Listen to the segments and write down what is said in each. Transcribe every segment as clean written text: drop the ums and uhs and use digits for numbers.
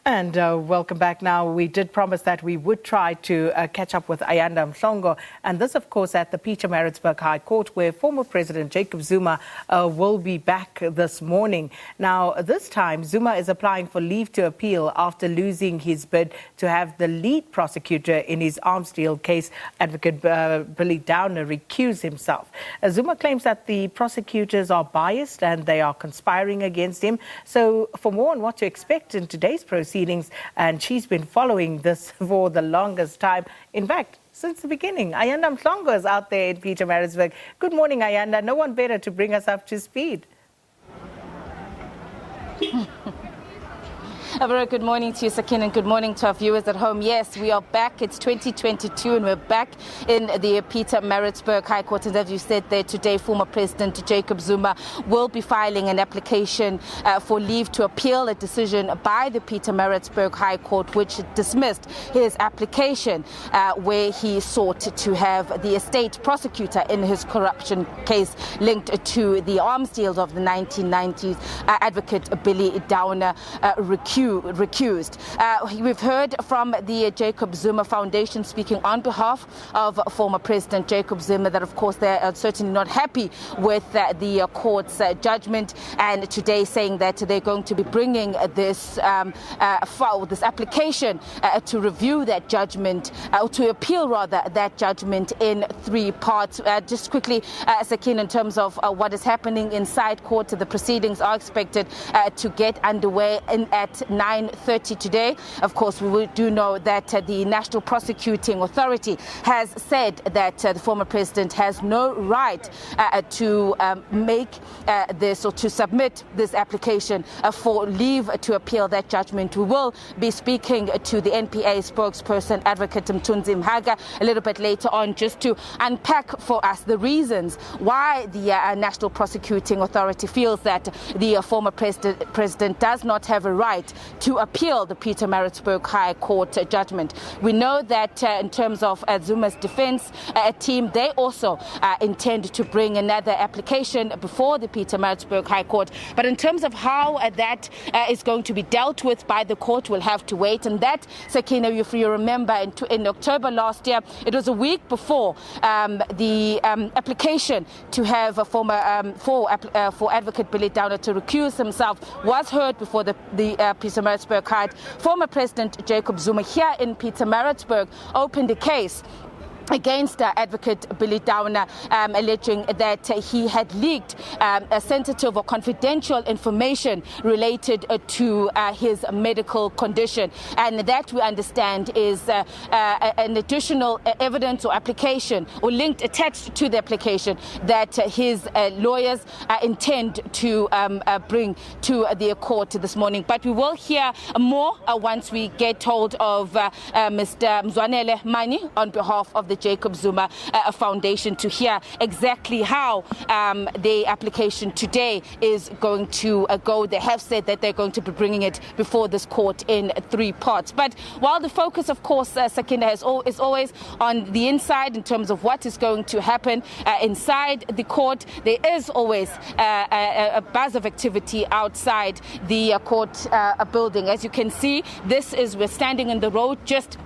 And welcome back. Now, we did promise that we would try to catch up with Ayana Mhlongo, and this, of course, at the Pietermaritzburg High Court, where former President Jacob Zuma will be back this morning. Now, this time, Zuma is applying for leave to appeal after losing his bid to have the lead prosecutor in his arms deal case, Advocate Billy Downer, recuse himself. Zuma claims that the prosecutors are biased and they are conspiring against him. So, for more on what to expect in today's proceedings, and she's been following this for the longest time. In fact, since the beginning. Ayana Mhlongo is out there in Pietermaritzburg. Good morning, Ayana. No one better to bring us up to speed. A very good morning to you, Sakin, and good morning to our viewers at home. Yes, we are back. It's 2022 and we're back in the Pietermaritzburg High Court. And as you said there today, former President Jacob Zuma will be filing an application for leave to appeal a decision by the Pietermaritzburg High Court, which dismissed his application where he sought to have the estate prosecutor in his corruption case linked to the arms deals of the 1990s, Advocate Billy Downer, recused. We've heard from the Jacob Zuma Foundation speaking on behalf of former President Jacob Zuma that, of course, they are certainly not happy with the court's judgment, and today saying that they're going to be bringing this application to review that judgment, or to appeal rather that judgment in 3 parts. Just quickly, Sakin, in terms of what is happening inside court, the proceedings are expected to get underway at 9:30 today. Of course, we do know that the National Prosecuting Authority has said that the former president has no right to make this or to submit this application for leave to appeal that judgment. We will be speaking to the NPA spokesperson, Advocate Mhaga, a little bit later on, just to unpack for us the reasons why the National Prosecuting Authority feels that the former president does not have a right to appeal the Pietermaritzburg High Court judgment. We know that in terms of Zuma's defense team, they also intend to bring another application before the Pietermaritzburg High Court. But in terms of how that is going to be dealt with by the court, we'll have to wait. And that, Sakina, if you remember, in October last year, it was a week before the application to have a for Advocate Billy Downer to recuse himself was heard before the Pietermaritzburg High. Former President Jacob Zuma here in Pietermaritzburg opened a case against Advocate Billy Downer, alleging that he had leaked sensitive or confidential information related to his medical condition. And that, we understand, is an additional evidence or application or attached to the application that his lawyers intend to bring to the court this morning. But we will hear more once we get hold of Mr. Mzwanele Mani on behalf of the Jacob Zuma Foundation to hear exactly how the application today is going to go. They have said that they're going to be bringing it before this court in 3 parts. But while the focus, of course, Sakinda, is always on the inside in terms of what is going to happen inside the court, there is always a buzz of activity outside the court building. As you can see, we're standing in the road just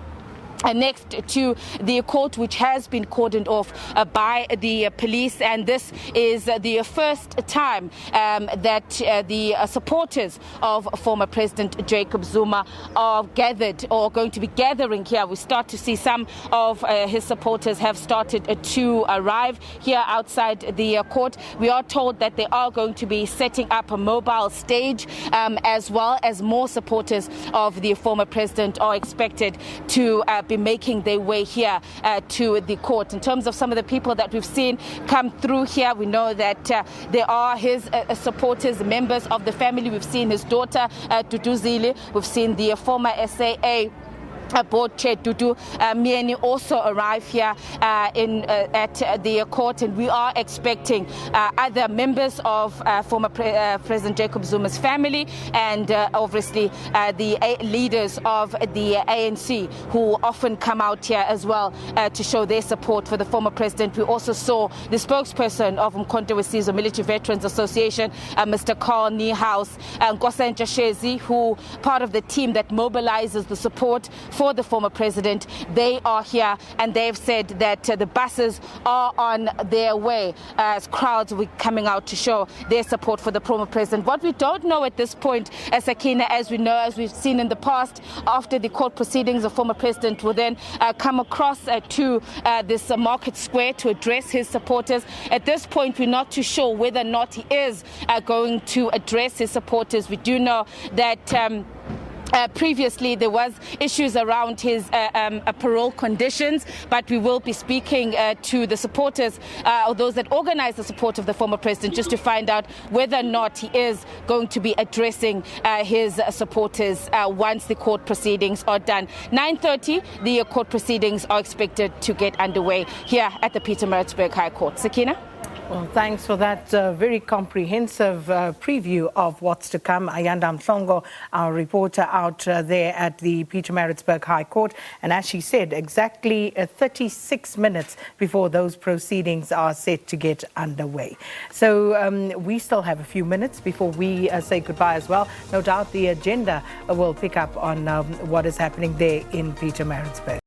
next to the court, which has been cordoned off by the police, and this is the first time that the supporters of former President Jacob Zuma are gathered or going to be gathering here. We start to see some of his supporters have started to arrive here outside the court. We are told that they are going to be setting up a mobile stage, as well as more supporters of the former president are expected to be making their way here to the court. In terms of some of the people that we've seen come through here, we know that there are his supporters, members of the family. We've seen his daughter, Duduzile. We've seen the former SAA Board Chair Dudu Mieni also arrive here at the court, and we are expecting other members of former President Jacob Zuma's family and obviously the leaders of the ANC, who often come out here as well to show their support for the former president. We also saw the spokesperson of Umkhonto weSizwe Military Veterans Association, Mr. Carl Niehaus, Nkosi Ntshezi, who part of the team that mobilizes the support for the former president. They are here, and they've said that the buses are on their way as crowds will be coming out to show their support for the former president. What we don't know at this point, Sakina, as we know, as we've seen in the past, after the court proceedings, the former president will then come across to this market square to address his supporters. At this point, we're not too sure whether or not he is going to address his supporters. We do know that previously there was issues around his parole conditions, but we will be speaking to the supporters or those that organize the support of the former president, just to find out whether or not he is going to be addressing his supporters once the court proceedings are done. 9:30, the court proceedings are expected to get underway here at the Pietermaritzburg High Court. Sakina? Well, thanks for that very comprehensive preview of what's to come. Ayana Mhlongo, our reporter out there at the Pietermaritzburg High Court. And as she said, exactly 36 minutes before those proceedings are set to get underway. So we still have a few minutes before we say goodbye as well. No doubt the agenda will pick up on what is happening there in Pietermaritzburg.